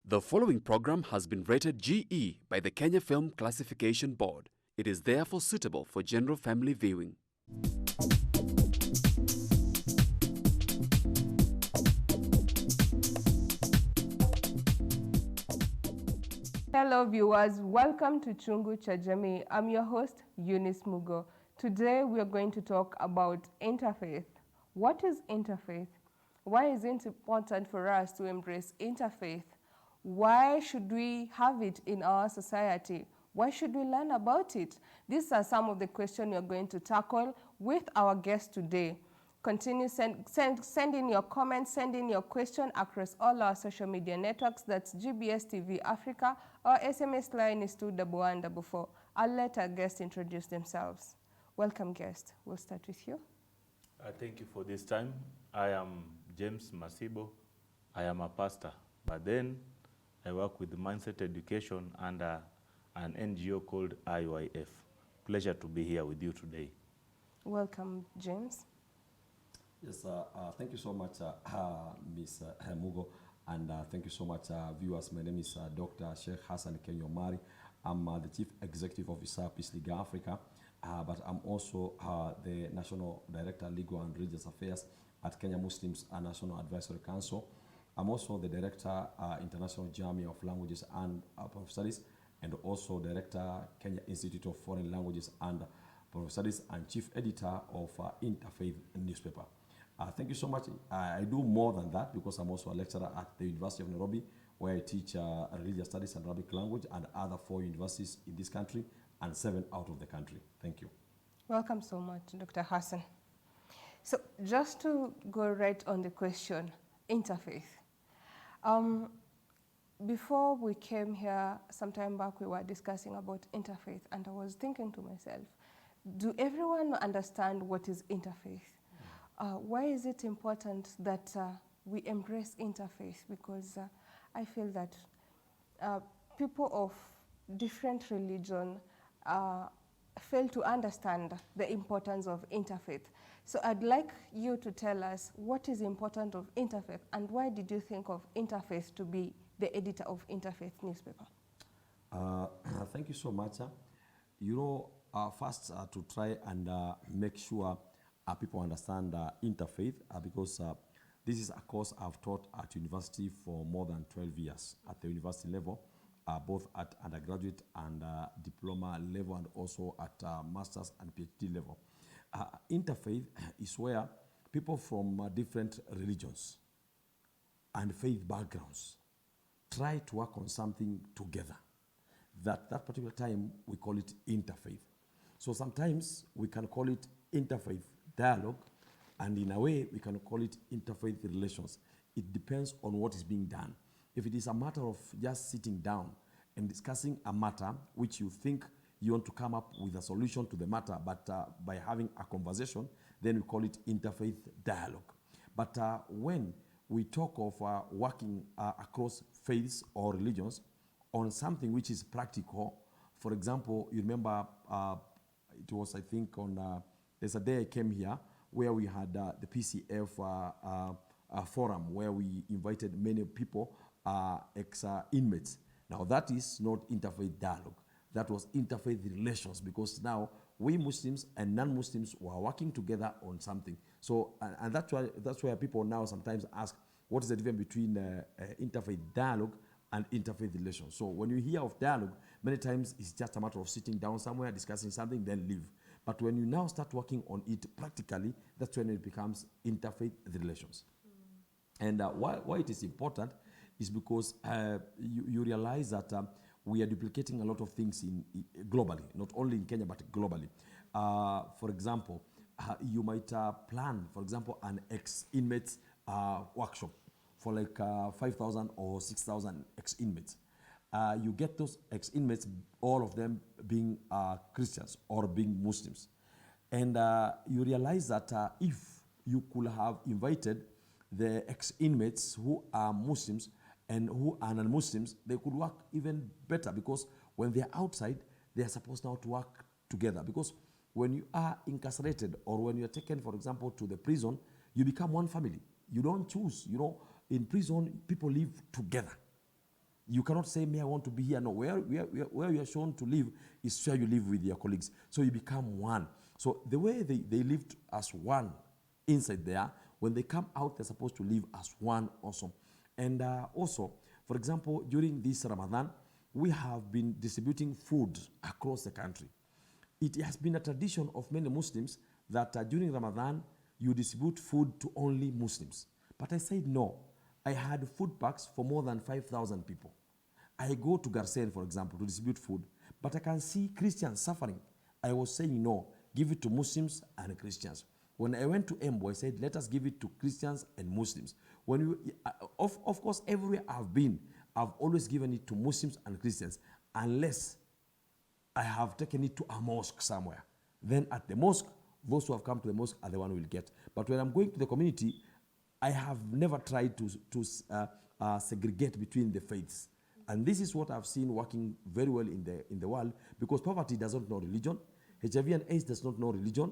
The following program has been rated GE by the Kenya Film Classification Board. It is therefore suitable for general family viewing. Hello viewers, welcome to Chungu cha Jamii. I'm your host, Eunice Mugo. Today we are going to talk about interfaith. What is interfaith? Why is it important for us to embrace interfaith? Why should we have it in our society? Why should we learn about it? These are some of the questions we are going to tackle with our guest today. Continue send in your comments, send in your question across all our social media networks. That's GBS TV Africa. Our SMS line is 21144. I'll let our guests introduce themselves. Welcome, guest. We'll start with you. Thank you for this time. I am James Masibo. I am a pastor, but then I work with Mindset Education under an NGO called IYF. Pleasure to be here with you today. Welcome, James. Yes, thank you so much, Ms. Mugo, and thank you so much, viewers. My name is Dr. Sheikh Hassan Kenyomari. I'm the Chief Executive Officer, Peace League Africa, but I'm also the National Director, Legal and Religious Affairs at Kenya Muslims National Advisory Council. I'm also the Director, International Jamii of Languages and Professional Studies, and also Director, Kenya Institute of Foreign Languages and Professional Studies, and Chief Editor of Interfaith newspaper. Thank you so much. I do more than that because I'm also a lecturer at the University of Nairobi, where I teach religious studies and Arabic language, and other 4 universities in this country and 7 out of the country. Thank you. Welcome so much, Dr. Hassan. So just to go right on the question, interfaith. Before we came here, some time back, we were discussing about interfaith, and I was thinking to myself, do everyone understand what is interfaith? Why is it important that we embrace interfaith? Because I feel that people of different religion fail to understand the importance of interfaith. So I'd like you to tell us what is important of interfaith, and why did you think of Interfaith to be the editor of Interfaith newspaper? Thank you so much. First to try and make sure people understand interfaith, because this is a course I've taught at university for more than 12 years at the university level, both at undergraduate and diploma level, and also at master's and PhD level. Interfaith is where people from different religions and faith backgrounds try to work on something together. That particular time we call it interfaith. So sometimes we can call it interfaith dialogue, and in a way we can call it interfaith relations. It depends on what is being done. If it is a matter of just sitting down and discussing a matter which you think you want to come up with a solution to the matter, but by having a conversation, then we call it interfaith dialogue. But when we talk of working across faiths or religions on something which is practical, for example, you remember it was, I think, on there's a day I came here where we had the PCF forum, where we invited many people, ex-inmates. Now that is not interfaith dialogue. That was interfaith relations, because now we Muslims and non-Muslims were working together on something. So, and that's why people now sometimes ask, what is the difference between interfaith dialogue and interfaith relations? So when you hear of dialogue, many times it's just a matter of sitting down somewhere, discussing something, then leave. But when you now start working on it practically, that's when it becomes interfaith relations. And why it is important is because you realize that we are duplicating a lot of things globally, not only in Kenya, but globally. For example, you might plan, for example, an ex-inmates workshop for like 5,000 or 6,000 ex-inmates. You get those ex-inmates, all of them being Christians or being Muslims. And you realize that if you could have invited the ex-inmates who are Muslims and who are non-Muslims, they could work even better, because when they're outside, they are supposed now to work together. Because when you are incarcerated, or when you're taken, for example, to the prison, you become one family. You don't choose. In prison, people live together. You cannot say, me, I want to be here. No, where you are shown to live is where you live with your colleagues. So you become one. So the way they lived as one inside there, when they come out, they're supposed to live as one also. And also, for example, during this Ramadan, we have been distributing food across the country. It has been a tradition of many Muslims that during Ramadan, you distribute food to only Muslims. But I said no. I had food packs for more than 5,000 people. I go to Garsen, for example, to distribute food, but I can see Christians suffering. I was saying no, give it to Muslims and Christians. When I went to Embo, I said, let us give it to Christians and Muslims. When we, of course, everywhere I've been, I've always given it to Muslims and Christians, unless I have taken it to a mosque somewhere. Then at the mosque, those who have come to the mosque are the one who will get. But when I'm going to the community, I have never tried to segregate between the faiths. And this is what I've seen working very well in the world, because poverty does not know religion, HIV and AIDS does not know religion,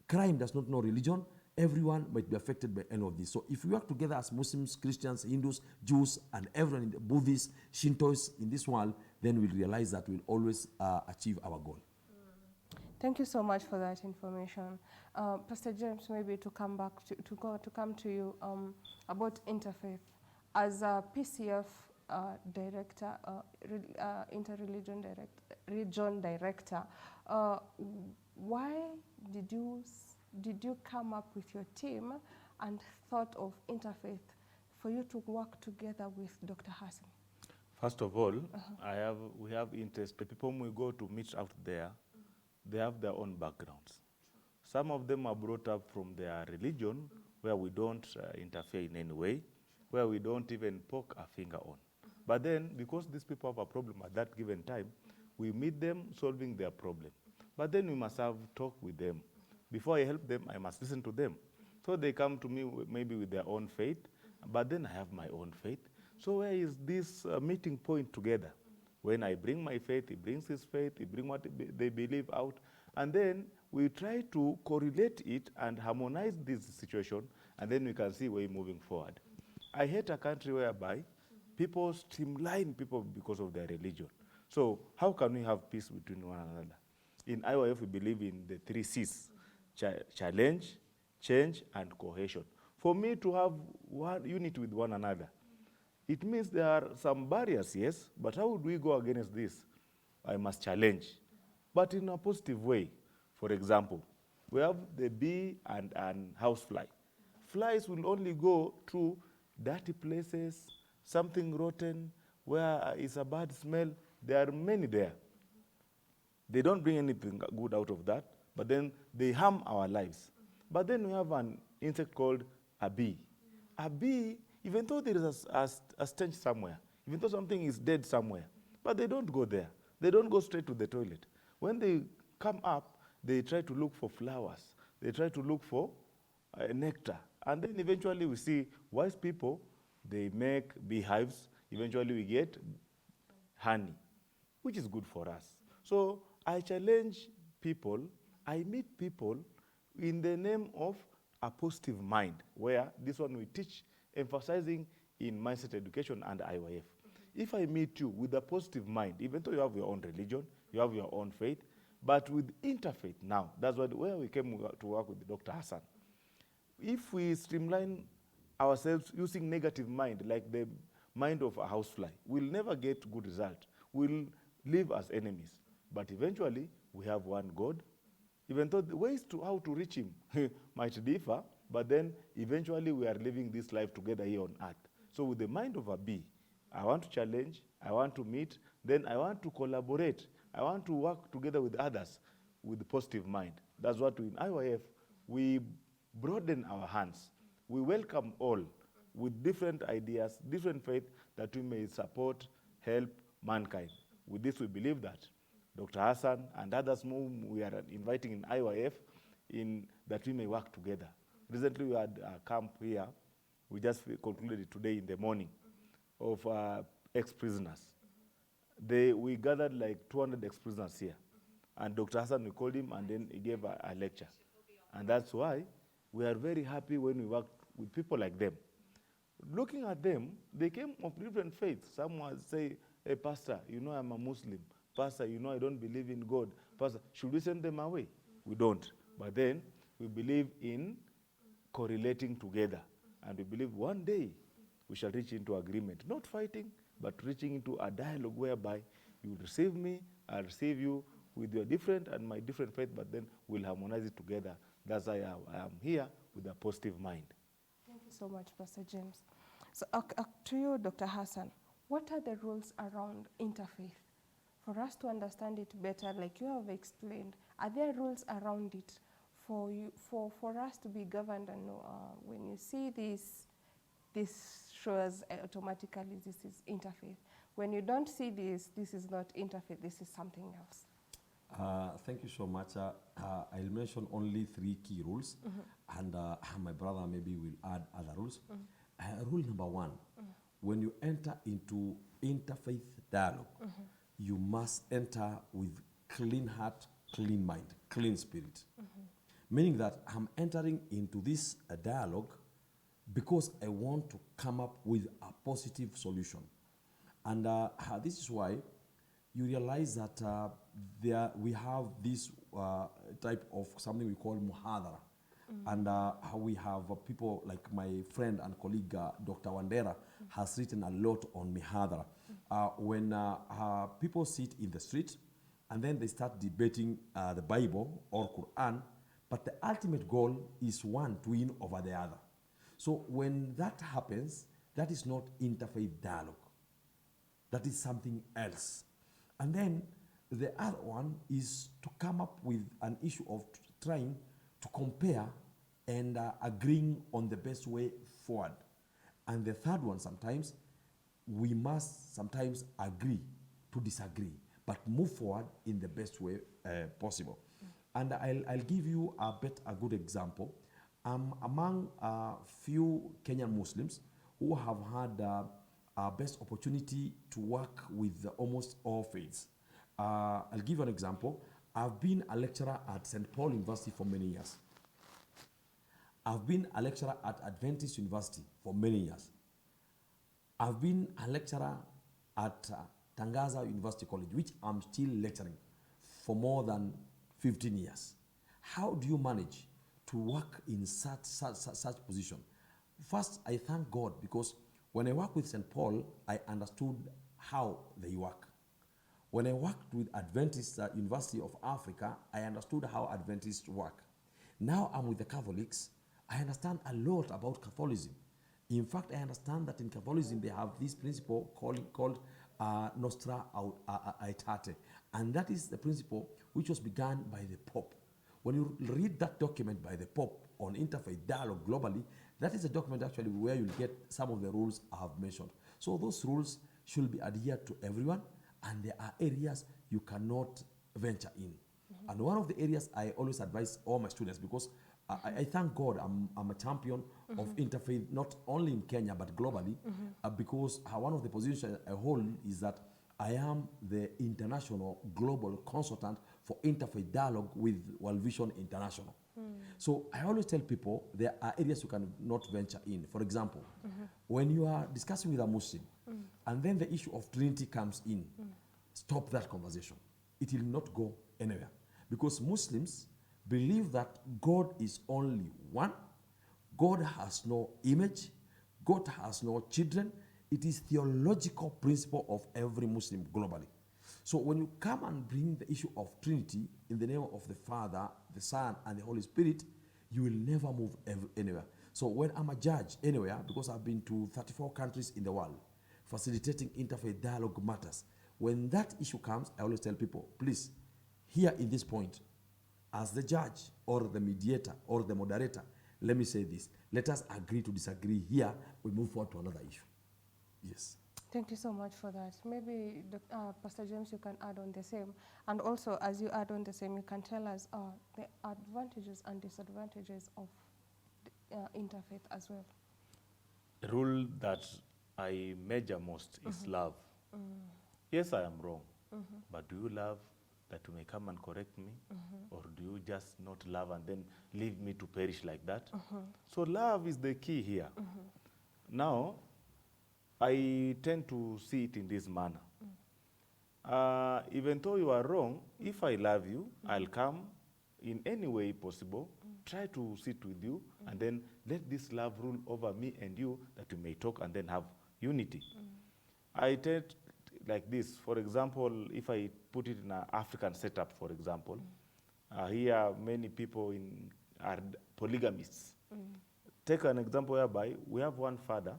crime does not know religion. Everyone might be affected by any of this. So if we work together as Muslims, Christians, Hindus, Jews, and everyone in the Buddhists, Shintoists in this world, then we'll realize that we'll always achieve our goal. Thank you so much for that information. Pastor James, maybe to come back to come to you about Interfaith. As a PCF director, interreligion region director, why did you come up with your team and thought of Interfaith for you to work together with Dr. Hassan? First of all, we have interest. The people we go to meet out there, they have their own backgrounds. Some of them are brought up from their religion, where we don't interfere in any way, where we don't even poke a finger on. But then, because these people have a problem at that given time, we meet them solving their problem. But then we must have talk with them. Before I help them, I must listen to them. So they come to me maybe with their own faith, but then I have my own faith. So where is this meeting point together? When I bring my faith, he brings his faith, he brings what they believe out, and then we try to correlate it and harmonize this situation, and then we can see where we're moving forward. I hate a country whereby people streamline people because of their religion. So how can we have peace between one another? In IYF, we believe in the 3 C's: challenge, change, and cohesion. For me to have one unity with one another, it means there are some barriers, yes, but how would we go against this? I must challenge, but in a positive way. For example, we have the bee and housefly. Flies will only go to dirty places, something rotten, where it's a bad smell. There are many there. They don't bring anything good out of that, but then they harm our lives. But then we have an insect called a bee. A bee, even though there is a stench somewhere, even though something is dead somewhere, but they don't go there. They don't go straight to the toilet. When they come up, they try to look for flowers. They try to look for nectar. And then eventually we see wise people, they make beehives. Eventually we get honey, which is good for us. So I challenge people, I meet people in the name of a positive mind, where this one we teach, emphasizing in mindset education and IYF. If I meet you with a positive mind, even though you have your own religion, you have your own faith, but with Interfaith now, that's where we came to work with Dr. Hassan. If we streamline ourselves using negative mind, like the mind of a housefly, we'll never get good result. We'll live as enemies. But eventually, we have one God. Even though the ways to how to reach him might differ, but then eventually we are living this life together here on earth. So with the mind of a bee, I want to challenge, I want to meet, then I want to collaborate. I want to work together with others with a positive mind. That's what in IYF, we broaden our hands. We welcome all with different ideas, different faith, that we may support, help mankind. With this, we believe that Dr. Hassan and others whom we are inviting in IYF, that we may work together. Recently, we had a camp here. We just concluded it today in the morning of ex-prisoners. We gathered like 200 ex-prisoners here. And Dr. Hassan, we called him, and then he gave a lecture. And that's why we are very happy when we work with people like them. looking at them, they came of different faiths. Some would say, hey, Pastor, you know I'm a Muslim. Pastor, you know I don't believe in God. Pastor, should we send them away? We don't. But then we believe in correlating together. And we believe one day we shall reach into agreement. Not fighting, but reaching into a dialogue whereby you receive me, I receive you with your different and my different faith, but then we'll harmonize it together. That's why I am here with a positive mind. Thank you so much, Pastor James. So to you, Dr. Hassan, what are the rules around interfaith? For us to understand it better, like you have explained, are there rules around it for us to be governed and know when you see this shows automatically this is interfaith. When you don't see this is not interfaith, this is something else. Thank you so much. I'll mention only 3 key rules, and my brother maybe will add other rules. Rule number 1, when you enter into interfaith dialogue, you must enter with clean heart, clean mind, clean spirit. Meaning that I'm entering into this dialogue because I want to come up with a positive solution. And this is why you realize that we have this type of something we call muhadara. And we have people like my friend and colleague, Dr. Wandera, has written a lot on muhadara. When people sit in the street and then they start debating the Bible or Quran, but the ultimate goal is one to win over the other. So when that happens, that is not interfaith dialogue. That is something else. And then the other one is to come up with an issue of trying to compare and agreeing on the best way forward. And the third one, sometimes, we must sometimes agree to disagree, but move forward in the best way possible. And I'll give you a good example. Among few Kenyan Muslims who have had best opportunity to work with almost all faiths. I'll give you an example. I've been a lecturer at St. Paul University for many years. I've been a lecturer at Adventist University for many years. I've been a lecturer at Tangaza University College, which I'm still lecturing for more than 15 years. How do you manage to work in such position? First, I thank God because when I worked with St. Paul, I understood how they work. When I worked with Adventist University of Africa, I understood how Adventists work. Now I'm with the Catholics, I understand a lot about Catholicism. In fact, I understand that in Catholicism they have this principle called Nostra Aetate. And that is the principle which was begun by the Pope. When you read that document by the Pope on interfaith dialogue globally, that is a document actually where you'll get some of the rules I have mentioned. So those rules should be adhered to everyone, and there are areas you cannot venture in. And one of the areas I always advise all my students, because I thank God I'm a champion of interfaith, not only in Kenya but globally, because one of the positions I hold is that I am the international global consultant for interfaith dialogue with World Vision International. So I always tell people there are areas you cannot venture in. For example, when you are discussing with a Muslim and then the issue of Trinity comes in, stop that conversation. It will not go anywhere. Because Muslims believe that God is only one, God has no image, God has no children. It is theological principle of every Muslim globally. So when you come and bring the issue of Trinity in the name of the Father, the Son, and the Holy Spirit, you will never move anywhere. So when I'm a judge anywhere, because I've been to 34 countries in the world, facilitating interfaith dialogue matters, when that issue comes, I always tell people, please, here in this point, as the judge or the mediator or the moderator, let me say this. Let us agree to disagree here. We move forward to another issue. Yes. Thank you so much for that. Maybe Pastor James, you can add on the same. And also, as you add on the same, you can tell us the advantages and disadvantages of interfaith as well. The rule that I measure most is love. Yes, I am wrong, but do you love that you may come and correct me? Or do you just not love and then leave me to perish like that? So love is the key here. Now, I tend to see it in this manner. Even though you are wrong, if I love you, I'll come in any way possible, try to sit with you, and then let this love rule over me and you, that we may talk and then have unity. I tend like this. For example, if I put it in an African setup, for example, here many people are polygamists. Take an example whereby we have one father,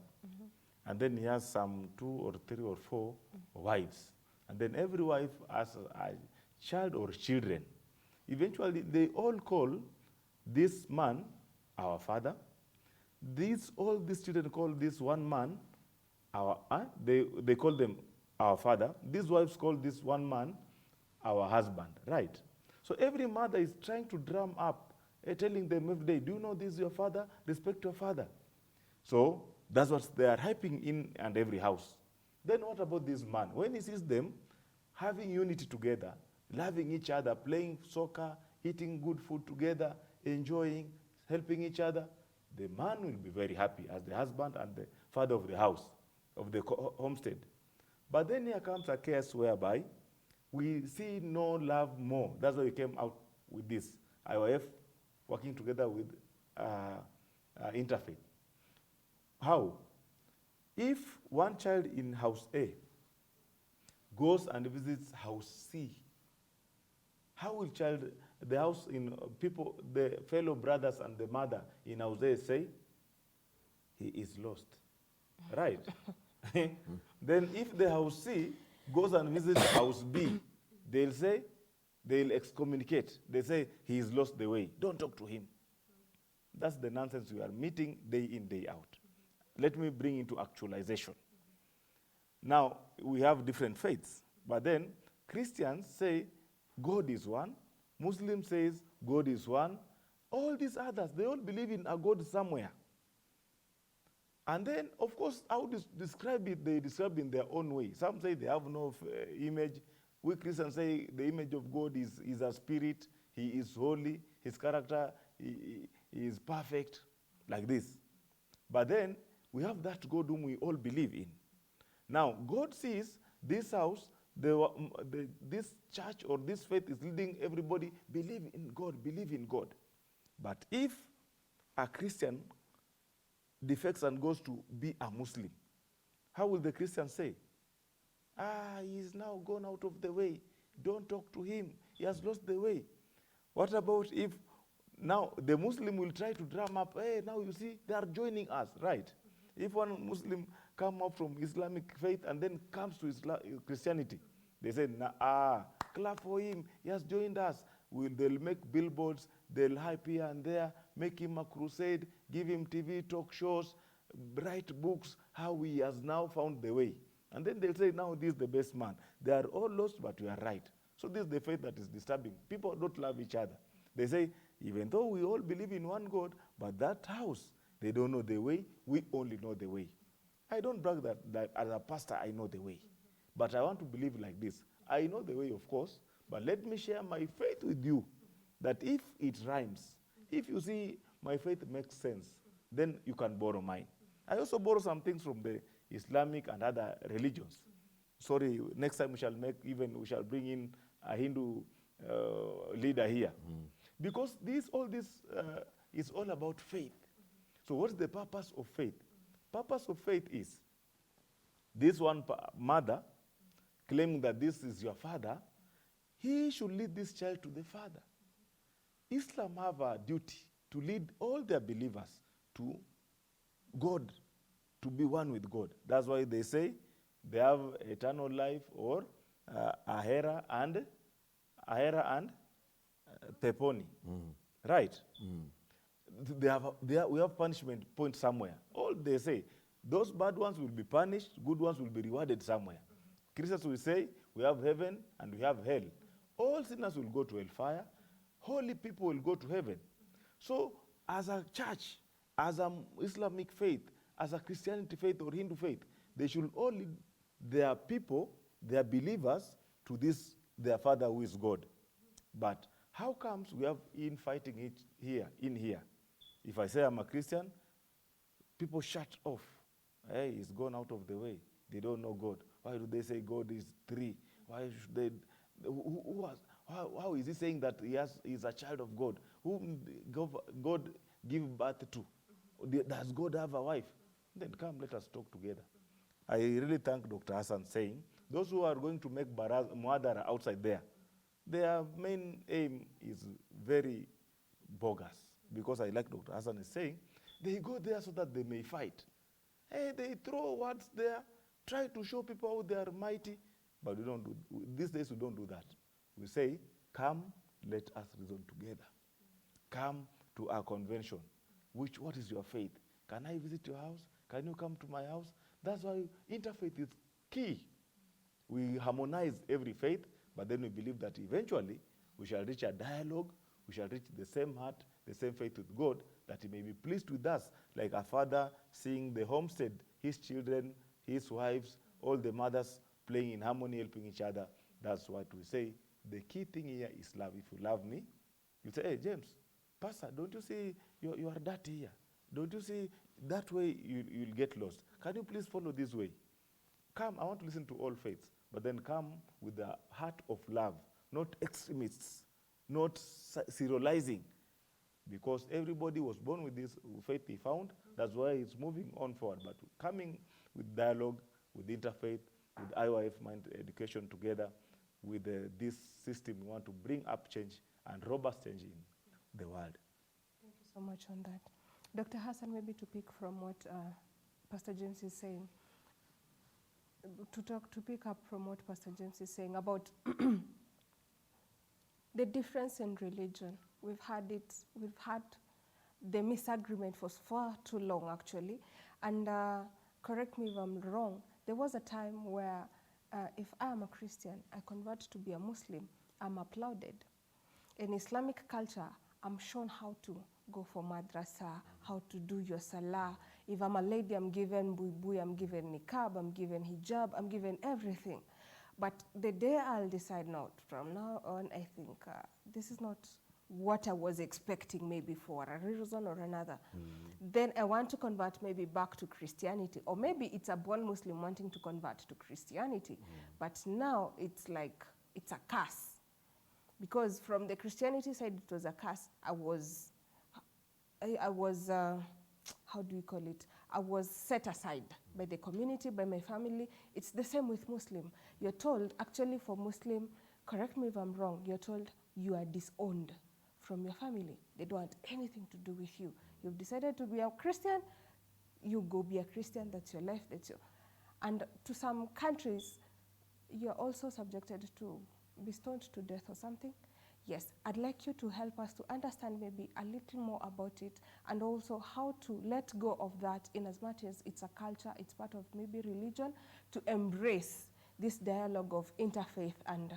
and then he has some 2 or 3 or 4 wives. And then every wife has a child or children. Eventually, they all call this man our father. All these children call this one man they call them our father. These wives call this one man our husband, right? So every mother is trying to drum up, telling them every day, do you know this is your father? Respect your father. So that's what they are hyping in and every house. Then what about this man? When he sees them having unity together, loving each other, playing soccer, eating good food together, enjoying, helping each other, the man will be very happy as the husband and the father of the house, of the homestead. But then here comes a case whereby we see no love more. That's why we came out with this IOF working together with Interfaith. How? If one child in house A goes and visits house C, how will the house in people, the fellow brothers and the mother in house A say, he is lost, right? Then if the house C goes and visits house B, they'll excommunicate. They say, he has lost the way. Don't talk to him. That's the nonsense we are meeting day in, day out. Let me bring into actualization. Now, we have different faiths, but then Christians say God is one. Muslims says God is one. All these others, they all believe in a God somewhere. And then, of course, how to describe it, they describe in their own way. Some say they have no image. We Christians say the image of God is a spirit. He is holy. His character he is perfect, like this. But then, we have that God whom we all believe in. Now, God sees this house, this church or this faith is leading everybody, believe in God, believe in God. But if a Christian defects and goes to be a Muslim, how will the Christian say? He is now gone out of the way. Don't talk to him. He has lost the way. What about if now the Muslim will try to drum up, hey, now you see, they are joining us, right? If one Muslim come up from Islamic faith and then comes to Christianity, they say, clap for him, he has joined us. They'll make billboards, they'll hype here and there, make him a crusade, give him TV talk shows, write books, how he has now found the way. And then they'll say, now this is the best man. They are all lost, but we are right. So this is the faith that is disturbing. People don't love each other. They say, even though we all believe in one God, but that house, they don't know the way, we only know the way. I don't brag that as a pastor, I know the way. But I want to believe like this. I know the way, of course, but let me share my faith with you, that if it rhymes, if you see my faith makes sense, then you can borrow mine. I also borrow some things from the Islamic and other religions. Sorry, next time we shall bring in a Hindu leader here. Because all this is all about faith. So what's the purpose of faith? Purpose of faith is this one mother claiming that this is your father, he should lead this child to the father. Islam have a duty to lead all their believers to God, to be one with God. That's why they say they have eternal life or ahera and peponi. Right? We have punishment point somewhere. All they say, those bad ones will be punished, good ones will be rewarded somewhere. Christians will say, we have heaven and we have hell. All sinners will go to hellfire. Holy people will go to heaven. So, as a church, as an Islamic faith, as a Christianity faith or Hindu faith, they should all lead their people, their believers, to this, their Father who is God. But how comes we have infighting it in here? If I say I'm a Christian, people shut off. Hey, he's gone out of the way. They don't know God. Why do they say God is three? Why should they? How is he saying that he's a child of God? Whom God give birth to? Does God have a wife? Then come, let us talk together. I really thank Dr. Hassan saying, those who are going to make muadara outside there, their main aim is very bogus. Because I like Dr. Hassan is saying, they go there so that they may fight. Hey, they throw words there, try to show people how they are mighty, but we don't do, these days we don't do that. We say, come, let us reason together. Come to our convention. What is your faith? Can I visit your house? Can you come to my house? That's why interfaith is key. We harmonize every faith, but then we believe that eventually we shall reach a dialogue, we shall reach the same heart, the same faith with God, that he may be pleased with us, like a father seeing the homestead, his children, his wives, all the mothers playing in harmony, helping each other. That's what we say. The key thing here is love. If you love me, you say, hey, James, Pastor, don't you see you are dirty here? Don't you see that way you'll get lost? Can you please follow this way? Come, I want to listen to all faiths, but then come with the heart of love, not extremists, not serializing, because everybody was born with this faith he found. That's why it's moving on forward. But coming with dialogue, with interfaith, with IYF mind education together, with this system, we want to bring up change and robust change in the world. Thank you so much on that. Dr. Hassan, maybe to pick from what Pastor James is saying, to pick up from what Pastor James is saying about the difference in religion. We've had the misagreement for far too long, actually. And correct me if I'm wrong, there was a time where if I am a Christian, I convert to be a Muslim, I'm applauded. In Islamic culture, I'm shown how to go for madrasa, how to do your salah. If I'm a lady, I'm given buibui, I'm given niqab, I'm given hijab, I'm given everything. But the day I'll decide not, from now on, I think this is not what I was expecting maybe for a reason or another. Then I want to convert maybe back to Christianity, or maybe it's a born Muslim wanting to convert to Christianity. But now it's like, it's a curse. Because from the Christianity side, it was a curse. I was, how do we call it? I was set aside by the community, by my family. It's the same with Muslim. You're told, actually for Muslim, correct me if I'm wrong, you're told you are disowned from your family. They don't want anything to do with you. You've decided to be a Christian, you go be a Christian, that's your life, that's your... And to some countries, you're also subjected to be stoned to death or something. Yes, I'd like you to help us to understand maybe a little more about it, and also how to let go of that in as much as it's a culture, it's part of maybe religion, to embrace this dialogue of interfaith and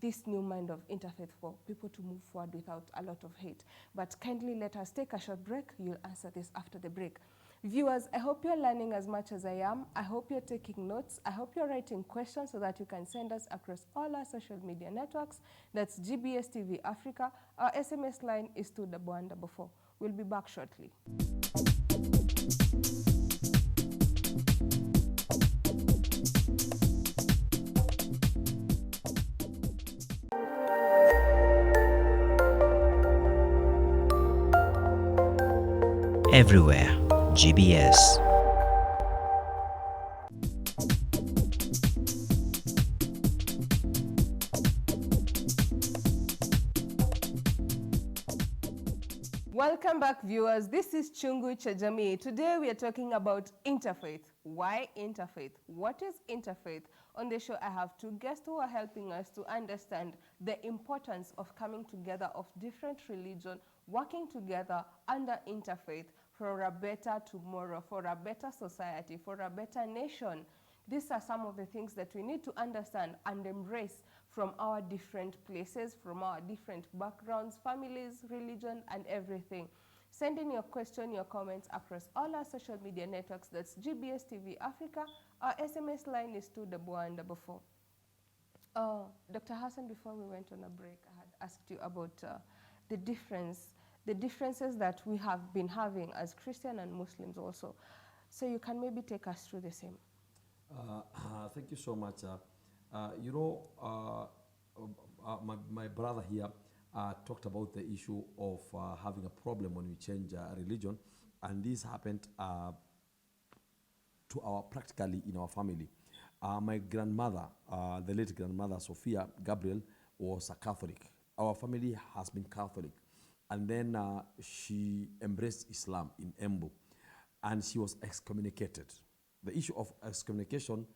this new mind of interfaith for people to move forward without a lot of hate. But kindly let us take a short break. You'll answer this after the break. Viewers, I hope you're learning as much as I am. I hope you're taking notes. I hope you're writing questions so that you can send us across all our social media networks. That's GBS TV Africa. Our SMS line is 21144. We'll be back shortly. Everywhere, GBS. Welcome back, viewers. This is Chungu cha Jamii. Today we are talking about interfaith. Why interfaith? What is interfaith? On the show, I have two guests who are helping us to understand the importance of coming together of different religions, working together under interfaith for a better tomorrow, for a better society, for a better nation. These are some of the things that we need to understand and embrace from our different places, from our different backgrounds, families, religion, and everything. Send in your question, your comments across all our social media networks. That's GBS TV Africa. Our SMS line is 21144. Dr. Hassan, before we went on a break, I had asked you about the differences that we have been having as Christian and Muslims also. So you can maybe take us through the same. Thank you so much. You know, my brother here talked about the issue of having a problem when we change religion, and this happened to our practically in our family. My grandmother, the late grandmother Sophia Gabriel, was a Catholic. Our family has been Catholic, and then she embraced Islam in Embu, and she was excommunicated. The issue of excommunication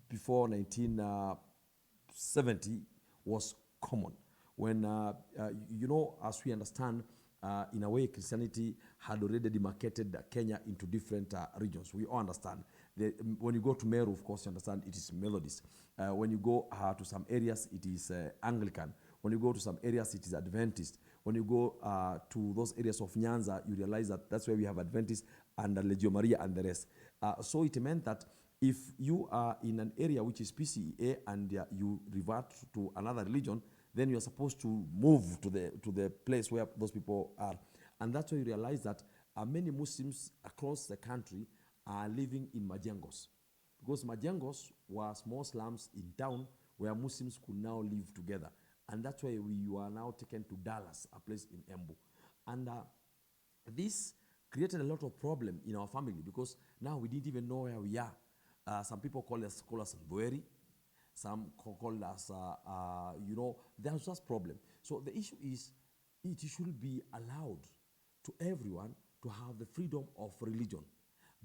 before 1970 was common. When, you know, as we understand, in a way, Christianity had already demarcated Kenya into different regions. We all understand. When you go to Meru, of course, you understand it is Methodist. When you go to some areas, it is Anglican. When you go to some areas, it is Adventist. When you go to those areas of Nyanza, you realize that that's where we have Adventist and Legio Maria and the rest. So it meant that if you are in an area which is PCEA and you revert to another religion, then you're supposed to move to the place where those people are. And that's why you realize that many Muslims across the country are living in majengos. Because majengos were small slums in town where Muslims could now live together. And that's why we are now taken to Dallas, a place in Embu. And this created a lot of problem in our family because now we didn't even know where we are. Some people call us Mbweri. Some call us, you know, there's just problem. So the issue is, it should be allowed to everyone to have the freedom of religion.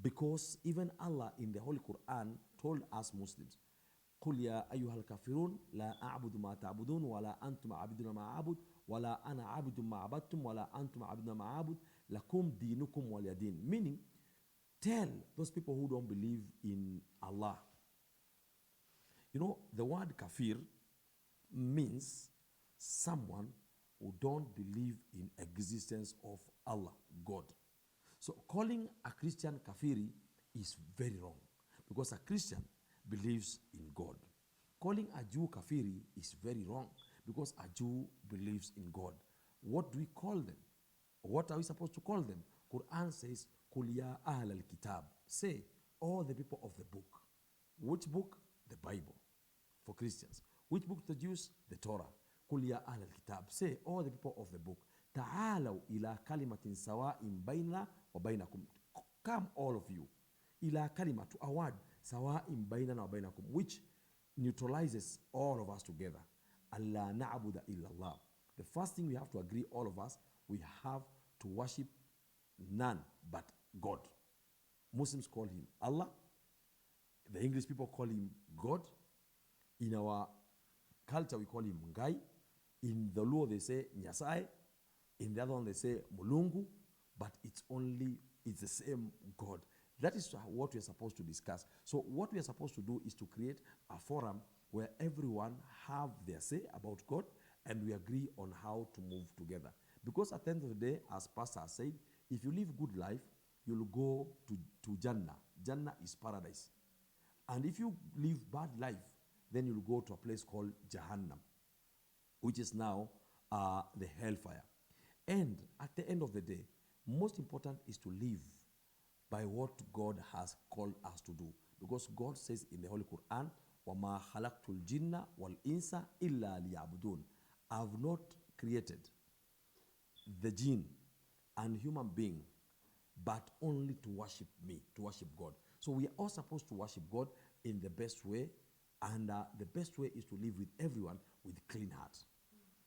Because even Allah in the Holy Quran told us Muslims, قُلْ يَا أَيُّهَا الْكَافِرُونَ لَا أَعْبُدُ مَا تَعْبُدُونَ وَلَا أَنْتُمْ عَابِدُونَ مَا أَعْبُدُ وَلَا أَنَا عَابِدٌ مَا عَبَدتُّمْ وَلَا أَنْتُمْ عَابِدُونَ مَا أَعْبُدُ لَكُمْ دِينُكُمْ وَلِيَ دِينِ. Meaning, tell those people who don't believe in Allah. You know, the word kafir means someone who don't believe in existence of Allah, God. So calling a Christian kafiri is very wrong because a Christian believes in God. Calling a Jew kafiri is very wrong because a Jew believes in God. What do we call them? What are we supposed to call them? Quran says, Qul ya ahl al-kitab. Say, all the people of the book. Which book? The Bible. For Christians. Which book to the Jews? The Torah. Qul ya ahl al-kitab. Say, all the people of the book. Ta'alaw ila kalimatin sawa'in bayna wa baynakum. Come all of you. Ila kalima, to a word, sawa'in baynana wa baynakum, which neutralizes all of us together. Allah na'budu illa Allah. The first thing we have to agree, all of us, we have to worship none but God. Muslims call him Allah. The English people call him God. In our culture, we call him Ngai. In the Luo, they say Nyasai. In the other one, they say Mulungu. But it's the same God. That is what we are supposed to discuss. So what we are supposed to do is to create a forum where everyone have their say about God and we agree on how to move together. Because at the end of the day, as Pastor said, if you live good life, you'll go to Jannah. Jannah is paradise. And if you live bad life, then you'll go to a place called Jahannam, which is now the hellfire. And at the end of the day, most important is to live by what God has called us to do. Because God says in the Holy Quran, وَمَا خَلَقْتُ الْجِنَّ وَالْإِنسَ إِلَّا لِيَعْبُدُونَ. I have not created the jinn and human being, but only to worship me, to worship God. So we are all supposed to worship God in the best way, and the best way is to live with everyone with clean heart.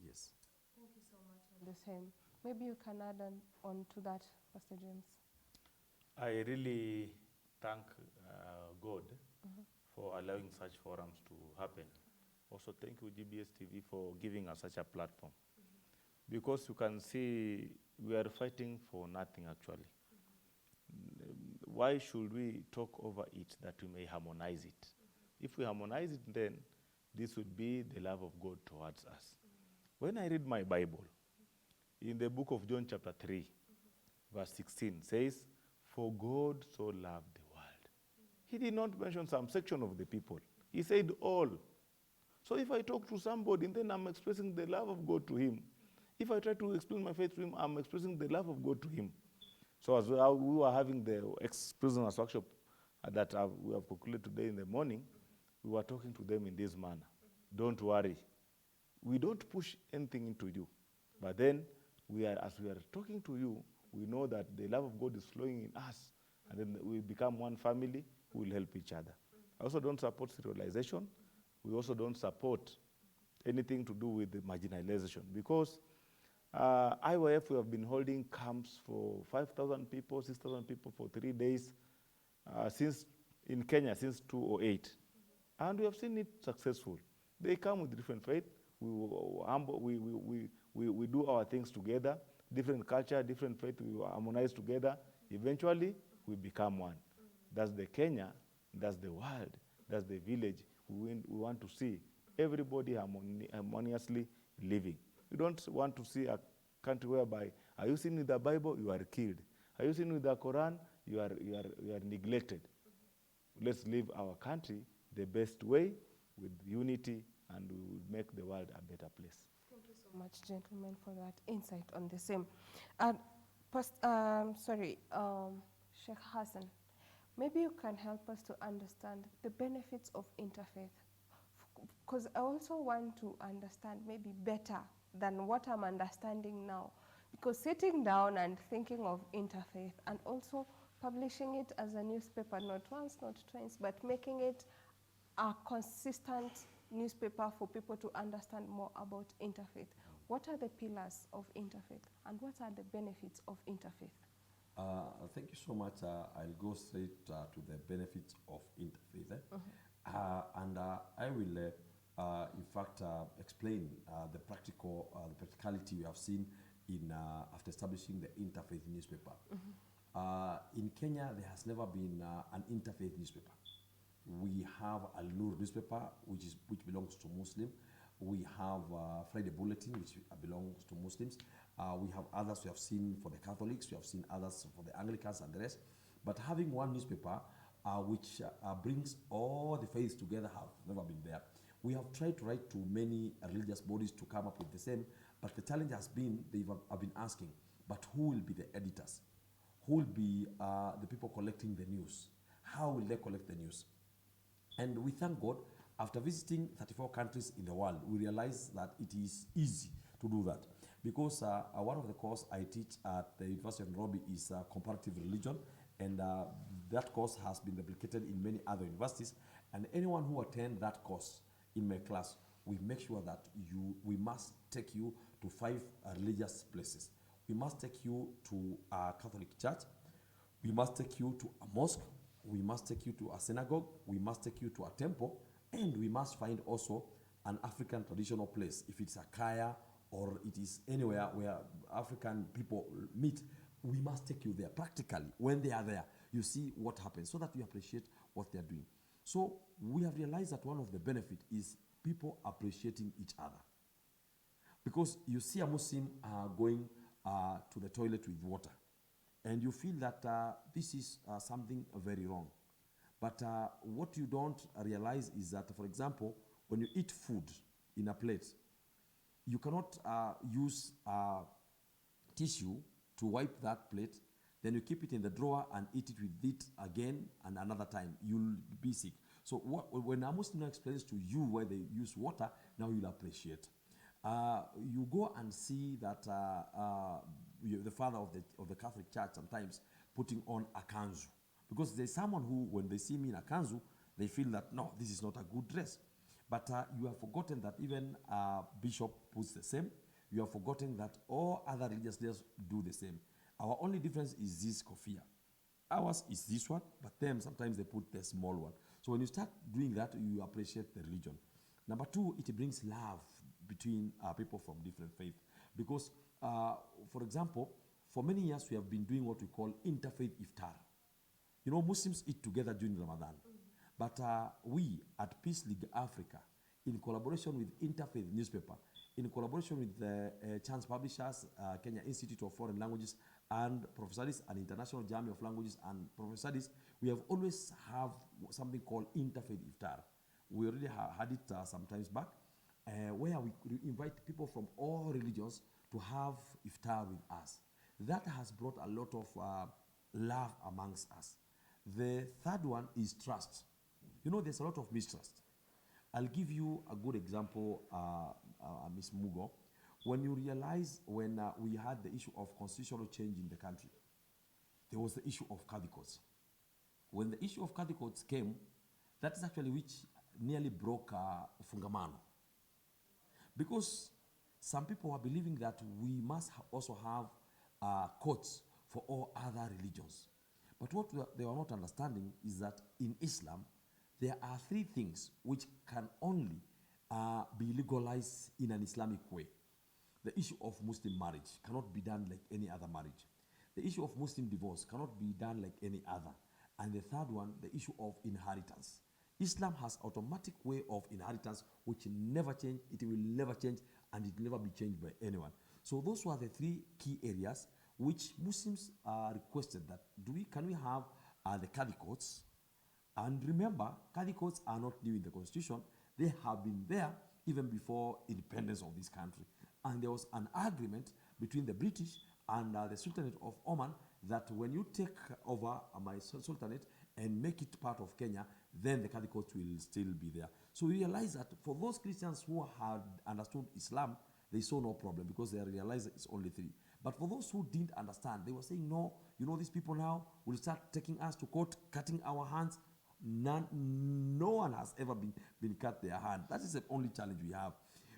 Yes. Thank you so much on the same. Maybe you can add on to that, Pastor James. I really thank God for allowing such forums to happen. Also, thank you, GBS TV, for giving us such a platform. Because you can see we are fighting for nothing, actually. Why should we talk over it that we may harmonize it? If we harmonize it, then this would be the love of God towards us. When I read my Bible, in the book of John chapter 3, verse 16, says, "For God so loved the world." He did not mention some section of the people. He said all. So if I talk to somebody, then I'm expressing the love of God to him. If I try to explain my faith to him, I'm expressing the love of God to him. So as we were having the ex-prisoners workshop that we have concluded today in the morning, we were talking to them in this manner. Don't worry. We don't push anything into you. But then, as we are talking to you, we know that the love of God is flowing in us. And then we become one family who will help each other. I also don't support serialization. We also don't support anything to do with the marginalization. Because IYF, we have been holding camps for 5,000 people, 6,000 people for 3 days in Kenya since 2008. And we have seen it successful. They come with different faith. We do our things together, different culture, different faith, we harmonize together. Eventually, we become one. That's the Kenya, that's the world, that's the village we want to see everybody harmoniously living. We don't want to see a country whereby, are you seen with the Bible? You are killed. Are you seen with the Quran? You are neglected. Let's live our country the best way with unity, and we will make the world a better place. Thank you so much, gentlemen, for that insight on the same. Sheikh Hassan, maybe you can help us to understand the benefits of interfaith, because I also want to understand maybe better than what I'm understanding now. Because sitting down and thinking of interfaith and also publishing it as a newspaper, not once, not twice, but making it a consistent newspaper for people to understand more about interfaith. What are the pillars of interfaith, and what are the benefits of interfaith? Thank you so much. I'll go straight to the benefits of interfaith. I will, in fact, explain the practicality we have seen in after establishing the Interfaith newspaper. In Kenya, there has never been an interfaith newspaper. We have Al-Nur newspaper, which belongs to Muslim. We have Friday Bulletin, which belongs to Muslims. We have others we have seen for the Catholics. We have seen others for the Anglicans and the rest. But having one newspaper which brings all the faiths together have never been there. We have tried to write to many religious bodies to come up with the same, but the challenge has been, they have been asking, but who will be the editors? Who will be the people collecting the news? How will they collect the news? And we thank God, after visiting 34 countries in the world, we realize that it is easy to do that. Because one of the courses I teach at the University of Nairobi is comparative religion, and that course has been replicated in many other universities. And anyone who attends that course in my class, we make sure that we must take you to 5 religious places. We must take you to a Catholic church. We must take you to a mosque. We must take you to a synagogue. We must take you to a temple. And we must find also an African traditional place. If it's a kaya or it is anywhere where African people meet, we must take you there practically. When they are there, you see what happens so that you appreciate what they are doing. So we have realized that one of the benefits is people appreciating each other. Because you see a Muslim going to the toilet with water, and you feel that this is something very wrong. But what you don't realize is that, for example, when you eat food in a plate, you cannot use tissue to wipe that plate, then you keep it in the drawer and eat it with it again and another time. You'll be sick. So when a Muslim explains to you why they use water, now you'll appreciate. You go and see that the father of the Catholic Church sometimes putting on a kanzu. Because there's someone who, when they see me in a kanzu, they feel that, no, this is not a good dress. But you have forgotten that even bishop puts the same. You have forgotten that all other religious leaders do the same. Our only difference is this kofia. Ours is this one, but them, sometimes they put the small one. So when you start doing that, you appreciate the religion. Number 2, it brings love between people from different faiths. Because, for example, for many years we have been doing what we call interfaith iftar. You know, Muslims eat together during Ramadan. But we at Peace League Africa, in collaboration with Interfaith newspaper, in collaboration with the Chance Publishers, Kenya Institute of Foreign Languages, and Professors and International Jamii of Languages and Professors, we have always have something called Interfaith Iftar. We already had it some times back, where we invite people from all religions to have iftar with us. That has brought a lot of love amongst us. The third one is trust. You know, there's a lot of mistrust. I'll give you a good example, Ms. Mugo. When you realize when we had the issue of constitutional change in the country, there was the issue of Kadhi courts. When the issue of Kadhi courts came, that is actually which nearly broke Fungamano. Because some people are believing that we must also have courts for all other religions. But what they are not understanding is that in Islam, there are three things which can only be legalized in an Islamic way. The issue of Muslim marriage cannot be done like any other marriage. The issue of Muslim divorce cannot be done like any other. And the third one, the issue of inheritance. Islam has automatic way of inheritance which never change, it will never change, and it will never be changed by anyone. So those were the three key areas which Muslims requested that can we have the Kadhi courts. And remember, Kadhi courts are not new in the constitution. They have been there even before independence of this country. And there was an agreement between the British and the Sultanate of Oman that when you take over my sultanate and make it part of Kenya, then the Kadhi courts will still be there. So we realize that for those Christians who had understood Islam, they saw no problem because they realized it's only three. But for those who didn't understand, they were saying, no, you know, these people now will start taking us to court, cutting our hands. No one has ever been cut their hand. That is the only challenge we have.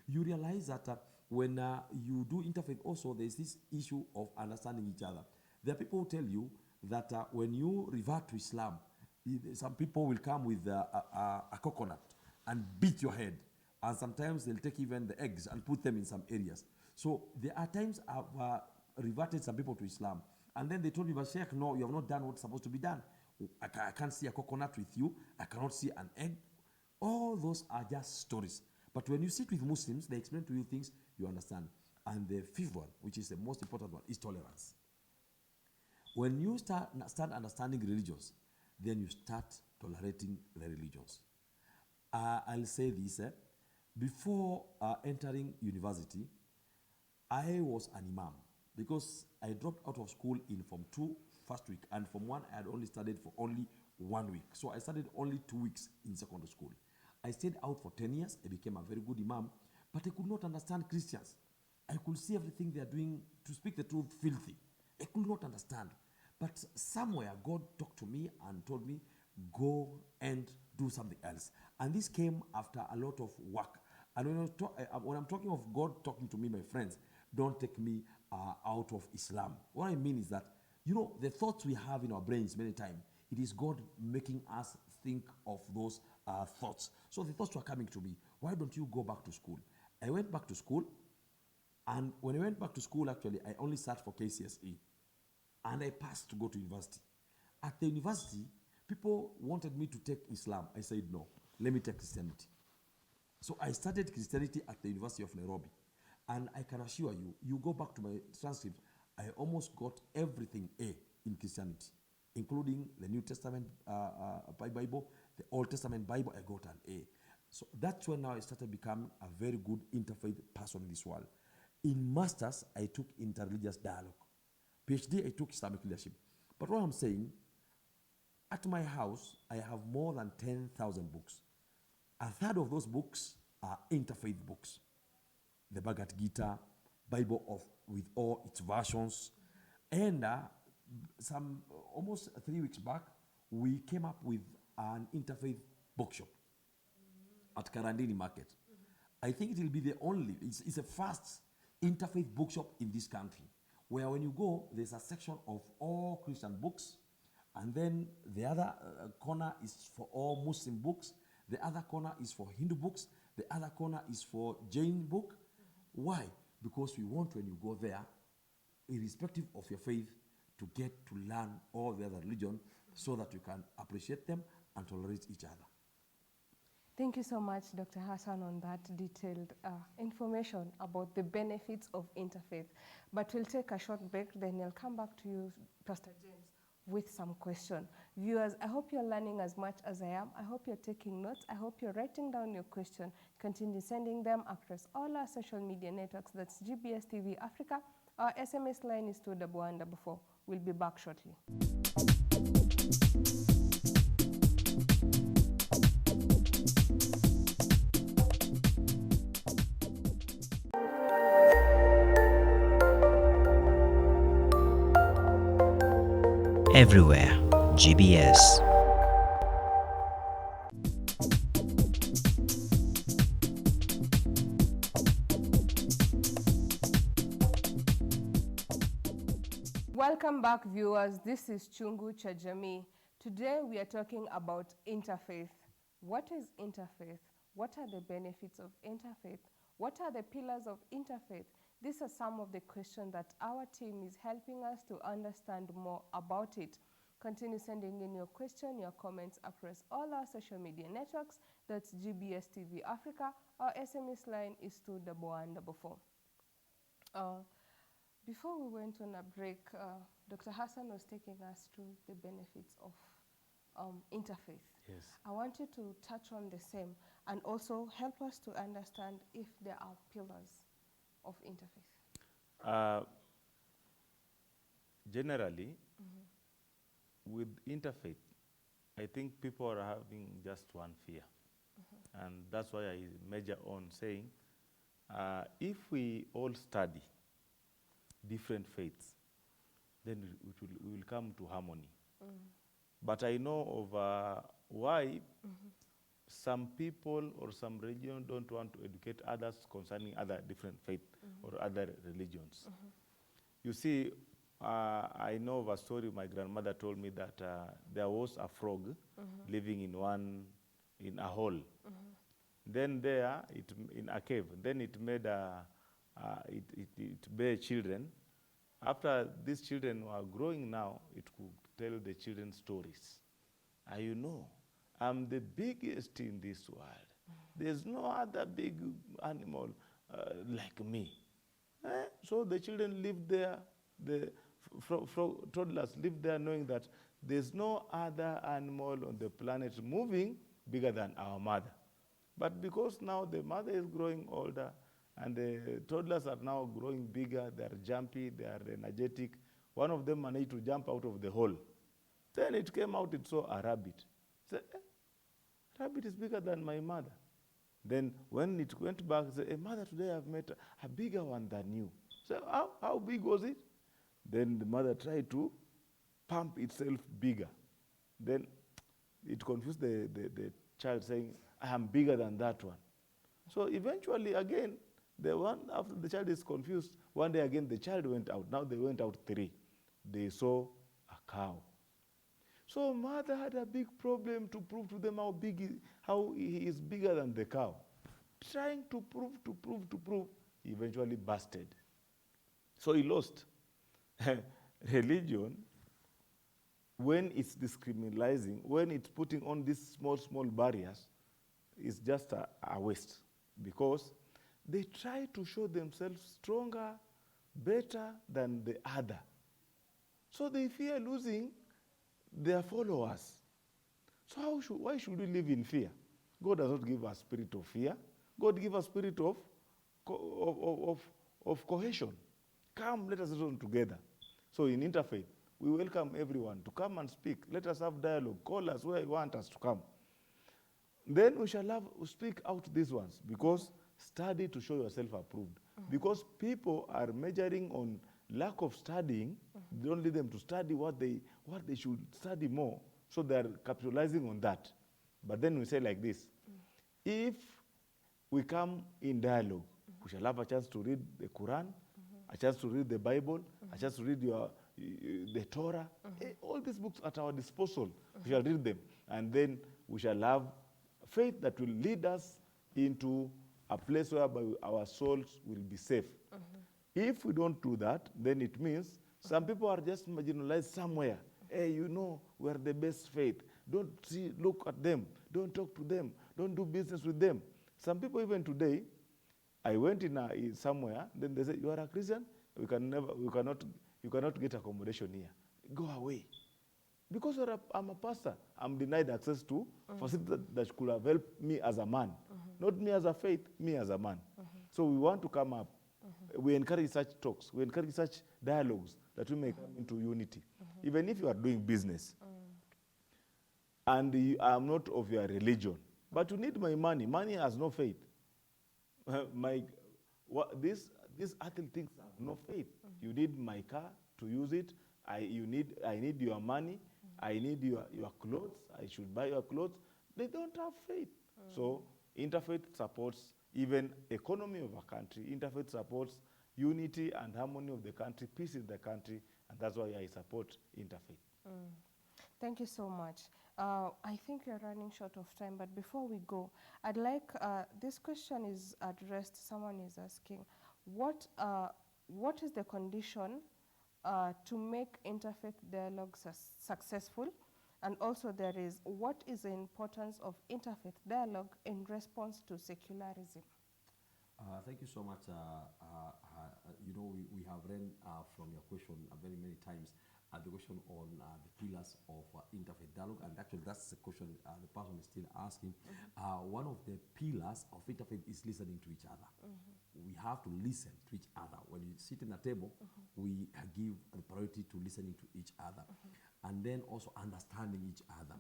You realize that when you do interfaith also, there's this issue of understanding each other. There are people who tell you that when you revert to Islam, some people will come with a coconut and beat your head. And sometimes they'll take even the eggs and put them in some areas. So there are times I've reverted some people to Islam. And then they told me, but Sheikh, no, you have not done what's supposed to be done. I can't see a coconut with you. I cannot see an egg. All those are just stories. But when you sit with Muslims, they explain to you things you understand. And the fifth one, which is the most important one, is tolerance. When you start understanding religions, then you start tolerating the religions. I'll say this, before entering university, I was an imam because I dropped out of school in Form 2 first week, and Form 1 I had only studied for only 1 week. So I studied only 2 weeks in secondary school. I stayed out for 10 years. I became a very good imam, but I could not understand Christians. I could see everything they are doing, to speak the truth, filthy. I could not understand. But somewhere God talked to me and told me, go and do something else. And this came after a lot of work. And when I'm talking of God talking to me, my friends, don't take me out of Islam. What I mean is that, you know, the thoughts we have in our brains many times, it is God making us think of those thoughts. So the thoughts were coming to me, why don't you go back to school? I went back to school, and when I went back to school, actually, I only sat for KCSE, and I passed to go to university. At the university, people wanted me to take Islam. I said, no, let me take Christianity. So I started Christianity at the University of Nairobi. And I can assure you, you go back to my transcript, I almost got everything A in Christianity, including the New Testament Bible, the Old Testament Bible, I got an A. So that's when now I started becoming a very good interfaith person in this world. In Masters, I took interreligious dialogue. PhD, I took Islamic leadership. But what I'm saying, at my house, I have more than 10,000 books. A third of those books are interfaith books. The Bhagavad Gita, Bible with all its versions. And almost 3 weeks back, we came up with an interfaith bookshop at Karandini Market. I think it will be the only, it's a first interfaith bookshop in this country, where when you go, there's a section of all Christian books, and then the other corner is for all Muslim books, the other corner is for Hindu books, the other corner is for Jain book. Why? Because we want, when you go there, irrespective of your faith, to get to learn all the other religion so that you can appreciate them and tolerate each other. Thank you so much, Dr. Hassan, on that detailed information about the benefits of interfaith. But we'll take a short break, then we'll come back to you, Pastor James, with some question. Viewers, I hope you're learning as much as I am. I hope you're taking notes. I hope you're writing down your question. Continue sending them across all our social media networks. That's GBS TV Africa Our SMS line is 21144. We'll be back shortly. Everywhere, GBS. Welcome back, viewers. This is Chungu cha Jamii. Today we are talking about interfaith. What is interfaith? What are the benefits of interfaith? What are the pillars of interfaith? These are some of the questions that our team is helping us to understand more about it. Continue sending in your question, your comments across all our social media networks. That's GBS TV Africa. Our SMS line is 21144. Before we went on a break, Dr. Hassan was taking us through the benefits of interfaith. Yes. I want you to touch on the same and also help us to understand if there are pillars of interfaith. Generally, with interfaith, I think people are having just one fear. And that's why I major on saying, if we all study different faiths, then we will come to harmony. But I know of why some people or some religion don't want to educate others concerning other different faith or other religions. You see, I know of a story my grandmother told me that there was a frog living in a hole. Then there, in a cave, then it made it bare children. After these children were growing now, it could tell the children stories. And you know, I'm the biggest in this world. There's no other big animal like me. So the children lived there, the toddlers lived there knowing that there's no other animal on the planet moving bigger than our mother. But because now the mother is growing older and the toddlers are now growing bigger, they are jumpy, they are energetic, one of them managed to jump out of the hole. Then it came out, it saw a rabbit. Said, rabbit is bigger than my mother. Then when it went back, it said, mother, today I've met a bigger one than you. So how big was it? Then the mother tried to pump itself bigger. Then it confused the child saying, I am bigger than that one. So eventually again, the one after the child is confused, one day again the child went out. Now they went out 3. They saw a cow. So mother had a big problem to prove to them how he is bigger than the cow. Trying to prove, he eventually busted. So he lost. Religion, when it's discriminalizing, when it's putting on these small barriers, is just a waste, because they try to show themselves stronger, better than the other. So they fear losing their followers. So why should we live in fear? God does not give us spirit of fear. God gives us spirit of cohesion. Come, let us reason together. So in Interfaith, we welcome everyone to come and speak. Let us have dialogue. Call us where you want us to come. Then we shall speak out these ones, because study to show yourself approved. Because people are measuring on lack of studying. They don't lead them to study what they should study more, so they are capitalizing on that. But then we say like this, if we come in dialogue, we shall have a chance to read the Quran, a chance to read the Bible, a chance to read the Torah, all these books at our disposal. We shall read them, and then we shall have faith that will lead us into a place whereby our souls will be safe. If we don't do that, then it means some people are just marginalized somewhere. Hey, you know, we are the best faith. Don't look at them. Don't talk to them. Don't do business with them. Some people even today, I went in somewhere, then they say, you are a Christian? You cannot get accommodation here. Go away. Because I'm a pastor, I'm denied access to facilities that could have helped me as a man. Not me as a faith, me as a man. So we want to come up We encourage such talks. We encourage such dialogues that we may come into unity. Even if you are doing business and I am not of your religion, but you need my money. Money has no faith. These earthly things have no faith. You need my car to use it. I need your money. I need your clothes. I should buy your clothes. They don't have faith. So interfaith supports even economy of a country. Interfaith supports unity and harmony of the country, peace in the country, and that's why I support interfaith. Thank you so much. I think we're running short of time, but before we go, I'd like, this question is addressed, someone is asking, what is the condition to make interfaith dialogue successful? And also there is, what is the importance of interfaith dialogue in response to secularism? Thank you so much. You know, we have ran from your question very many times the question on the pillars of interfaith dialogue, and actually that's the question the person is still asking. One of the pillars of interfaith is listening to each other. We have to listen to each other. When you sit in a table, we give the priority to listening to each other, and then also understanding each other,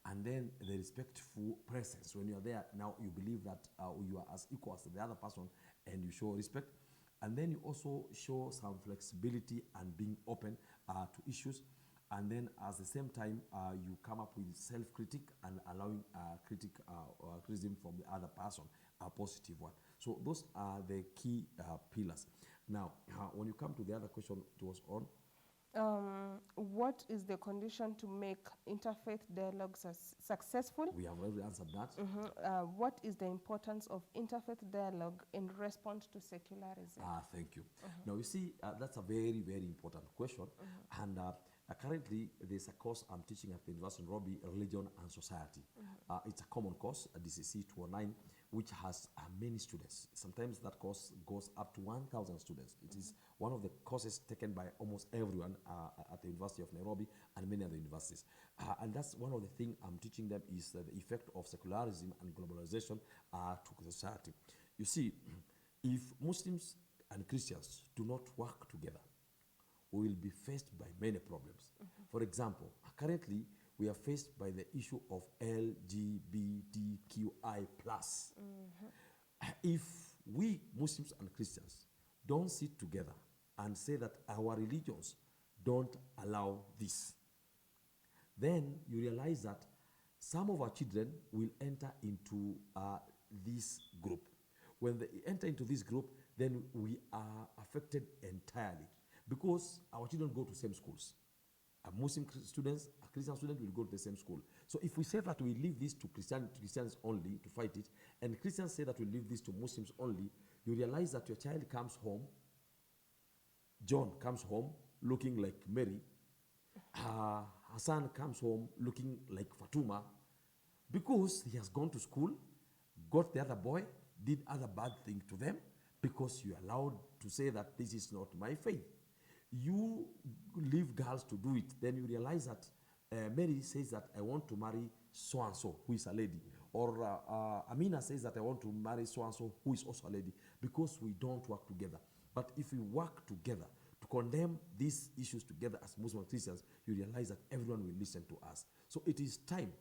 and then the respectful presence. When you are there, now you believe that you are as equal as the other person, and you show respect. And then you also show some flexibility and being open to issues. And then at the same time, you come up with self-critic and allowing criticism from the other person, a positive one. So those are the key pillars. Now, when you come to the other question, it was on? What is the condition to make interfaith dialogues successful? We have already answered that. What is the importance of interfaith dialogue in response to secularism? Thank you. Now, you see, that's a very, very important question. And currently, there's a course I'm teaching at the University of Nairobi, Religion and Society. It's a common course, a DCC 209, which has many students. Sometimes that course goes up to 1,000 students. It is one of the courses taken by almost everyone at the University of Nairobi and many other universities. And that's one of the things I'm teaching them is the effect of secularism and globalization to society. You see, if Muslims and Christians do not work together, we will be faced by many problems. For example, currently, we are faced by the issue of LGBTQI+. If we Muslims and Christians don't sit together and say that our religions don't allow this, then you realize that some of our children will enter into this group. When they enter into this group, then we are affected entirely because our children go to same schools. Muslim students, a Christian student will go to the same school. So if we say that we leave this to Christians only to fight it, and Christians say that we leave this to Muslims only, you realize that your child comes home, John comes home looking like Mary, Hassan comes home looking like Fatuma, because he has gone to school, got the other boy, did other bad things to them, because you allowed to say that this is not my faith. You leave girls to do it, then you realize that Mary says that I want to marry so-and-so, who is a lady. Or Amina says that I want to marry so-and-so, who is also a lady, because we don't work together. But if we work together to condemn these issues together as Muslim Christians, you realize that everyone will listen to us. So it is time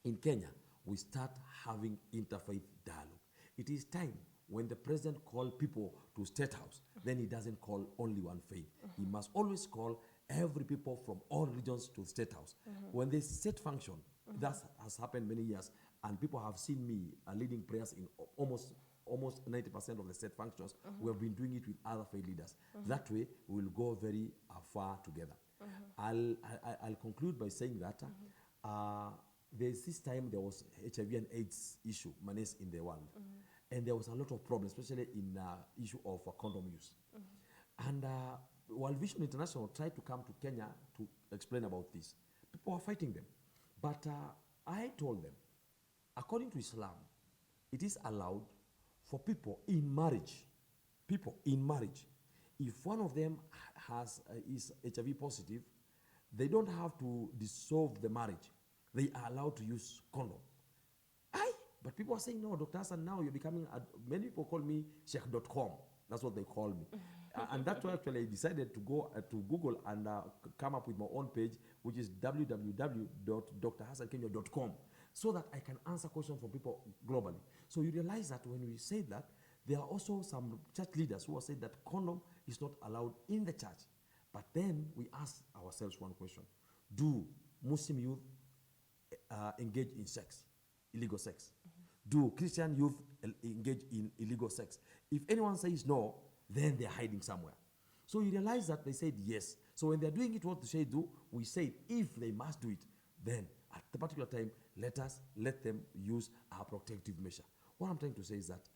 in Kenya we start having interfaith dialogue. It is time when the president calls people to State House, then he doesn't call only one faith. He must always call every people from all religions to the State House. When the state function, that has happened many years, and people have seen me leading prayers in almost 90% of the state functions. We have been doing it with other faith leaders. That way, we will go very far together. I'll conclude by saying that there's this time there was HIV and AIDS issue menaced in the world. And there was a lot of problems, especially in issue of condom use. And World Vision International tried to come to Kenya to explain about this. People were fighting them. But I told them, according to Islam, it is allowed for people in marriage, if one of them is HIV positive, they don't have to dissolve the marriage. They are allowed to use condom. But people are saying, no, Dr. Hassan, now you're becoming, many people call me Sheikh.com. That's what they call me. And that's why actually I decided to go to Google and come up with my own page, which is www.drhassankenya.com, so that I can answer questions from people globally. So you realize that when we say that, there are also some church leaders who have said that condom is not allowed in the church. But then we ask ourselves one question. Do Muslim youth engage in sex, illegal sex? Do Christian youth engage in illegal sex? If anyone says no, then they're hiding somewhere. So you realize that they said yes. So when they're doing it, what they say do, we say if they must do it, then at the particular time, let them use our protective measure. What I'm trying to say is that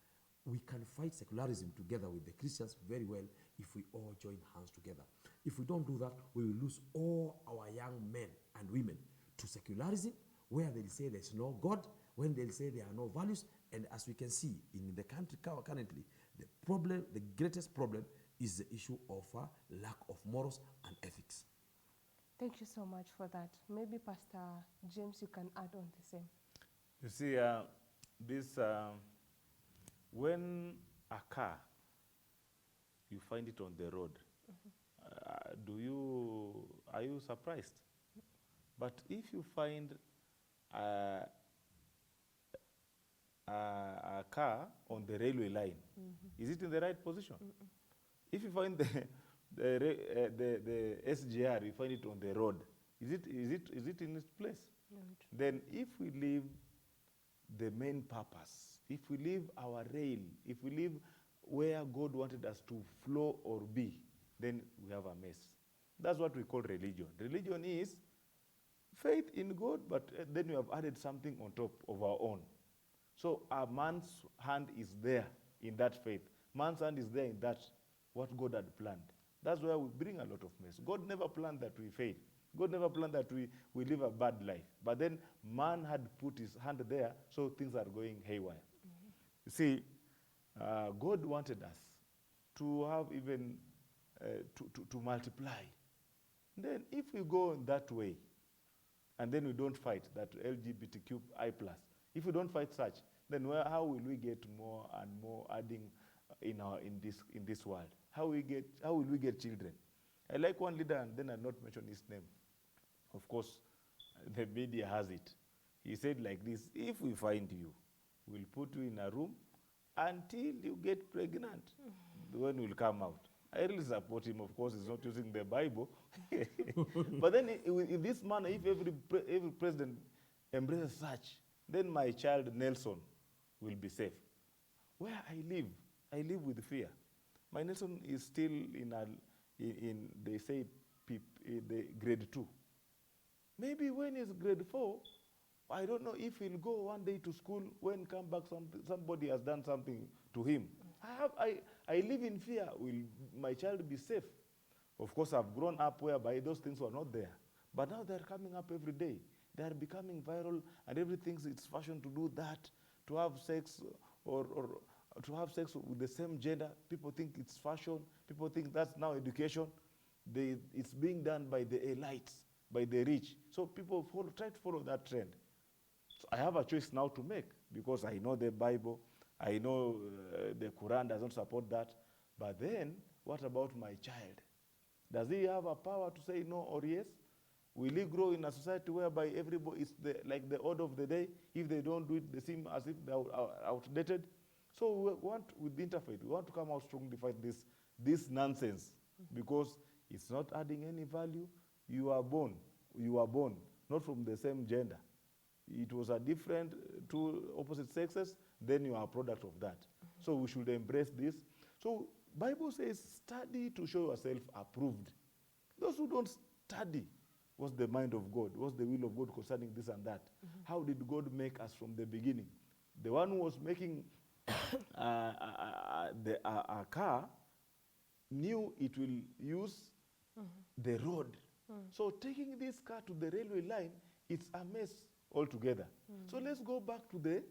we can fight secularism together with the Christians very well if we all join hands together. If we don't do that, we will lose all our young men and women to secularism, where they'll say there's no God, when they'll say there are no values. And as we can see in the country currently, the greatest problem is the issue of lack of morals and ethics. Thank you so much for that. Maybe Pastor James, you can add on the same. You see, when a car, you find it on the road, are you surprised? But if you find a car on the railway line, is it in the right position? If you find the SGR, you find it on the road, is it in its place? Then if we leave the main purpose, if we leave our rail, if we leave where God wanted us to flow or be, then we have a mess. That's what we call religion. Religion is faith in God, but then we have added something on top of our own. So our man's hand is there in that faith. Man's hand is there in that, what God had planned. That's where we bring a lot of mess. God never planned that we fail. God never planned that we live a bad life. But then man had put his hand there, so things are going haywire. You see, God wanted us to have even, to multiply. Then if we go that way, and then we don't fight that LGBTQI+, if we don't fight such, then how will we get more and more adding in this world? How will we get children? I like one leader, and then I'll not mention his name. Of course, the media has it. He said like this: if we find you, we'll put you in a room until you get pregnant. When we'll come out. I really support him. Of course, he's not using the Bible. But then in this manner, if every president embraces such, then my child Nelson will be safe. Where I live with fear. My Nelson is still in they say the grade 2. Maybe when he's grade 4, I don't know if he'll go one day to school. When come back, somebody has done something to him. I live in fear. Will my child be safe? Of course, I've grown up whereby those things were not there. But now they're coming up every day. They're becoming viral, and everything, it's fashion to do that, to have sex or to have sex with the same gender. People think it's fashion. People think that's now education. It's being done by the elites, by the rich. So people try to follow that trend. So I have a choice now to make, because I know the Bible. I know the Quran does not support that. But then, what about my child? Does he have a power to say no or yes? Will he grow in a society whereby everybody is like the order of the day? If they don't do it, they seem as if they are outdated. So we want, with Interfaith, we want to come out strongly to fight this nonsense, because it's not adding any value. You are born, not from the same gender. It was a different two opposite sexes, then you are a product of that. So we should embrace this. So Bible says, study to show yourself approved. Those who don't study, what's the mind of God? What's the will of God concerning this and that? How did God make us from the beginning? The one who was making a car knew it will use the road. So taking this car to the railway line, it's a mess altogether. So let's go back to the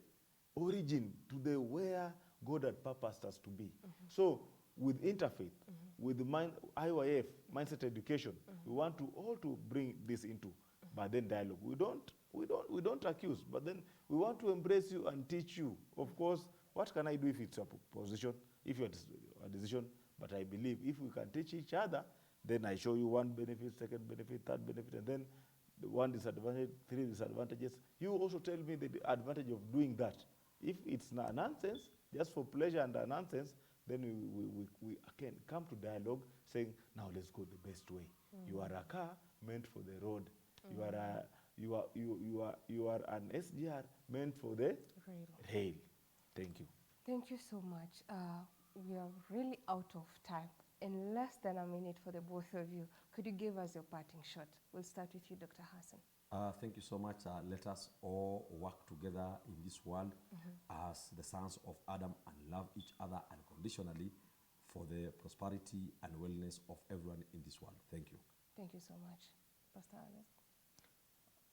origin, to the where God had purposed us to be. So with Interfaith, with the IYF, mindset education, we want to all to bring this into, but then dialogue. We don't accuse, but then we want to embrace you and teach you. Of course, What can I do if it's a position, if it's a decision? But I believe if we can teach each other, then I show you one benefit, second benefit, third benefit, and then the one disadvantage, three disadvantages. You also tell me the advantage of doing that. If it's nonsense, just for pleasure and nonsense, then we again come to dialogue saying, now let's go the best way. You are a car meant for the road. You are an SGR meant for the rail. Thank you. Thank you so much. We are really out of time. In less than a minute for the both of you, could you give us your parting shot? We'll start with you, Dr. Hassan. Thank you so much. Let us all work together in this world as the sons of Adam and love each other unconditionally for the prosperity and wellness of everyone in this world. Thank you. Thank you so much. Pastor Alex.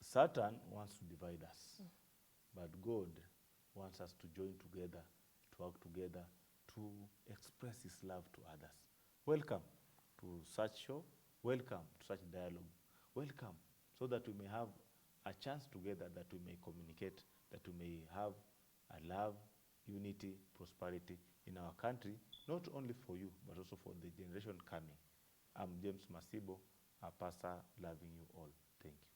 Satan wants to divide us, but God wants us to join together, to work together, to express his love to others. Welcome to such show. Welcome to such dialogue. Welcome so that we may have a chance together, that we may communicate, that we may have a love, unity, prosperity in our country, not only for you, but also for the generation coming. I'm James Masibo, a pastor loving you all. Thank you.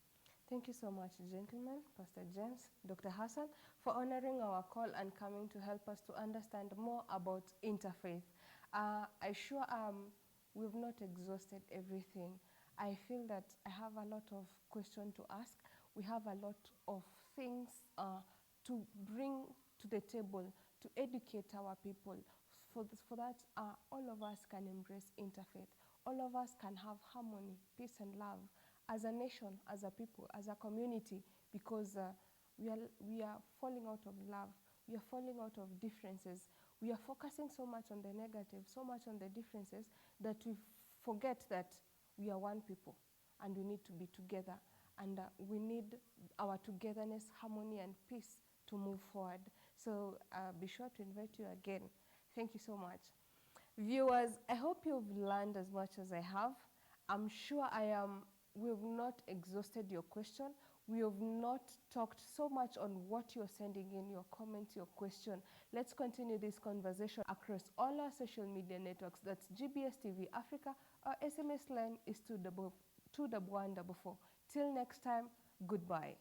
Thank you so much, gentlemen, Pastor James, Dr. Hassan, for honoring our call and coming to help us to understand more about interfaith. I'm sure we've not exhausted everything. I feel that I have a lot of questions to ask. We have a lot of things to bring to the table to educate our people. For that, all of us can embrace interfaith. All of us can have harmony, peace, and love as a nation, as a people, as a community, because we are falling out of love. We are falling out of differences. We are focusing so much on the negative, so much on the differences, that we forget that we are one people and we need to be together. And we need our togetherness, harmony, and peace to move forward. So be sure to invite you again. Thank you so much. Viewers, I hope you've learned as much as I have. I'm sure we've not exhausted your question. We have not talked so much on what you're sending in, your comments, your question. Let's continue this conversation across all our social media networks. That's GBS TV Africa. Our SMS line is 21144. Till next time, goodbye.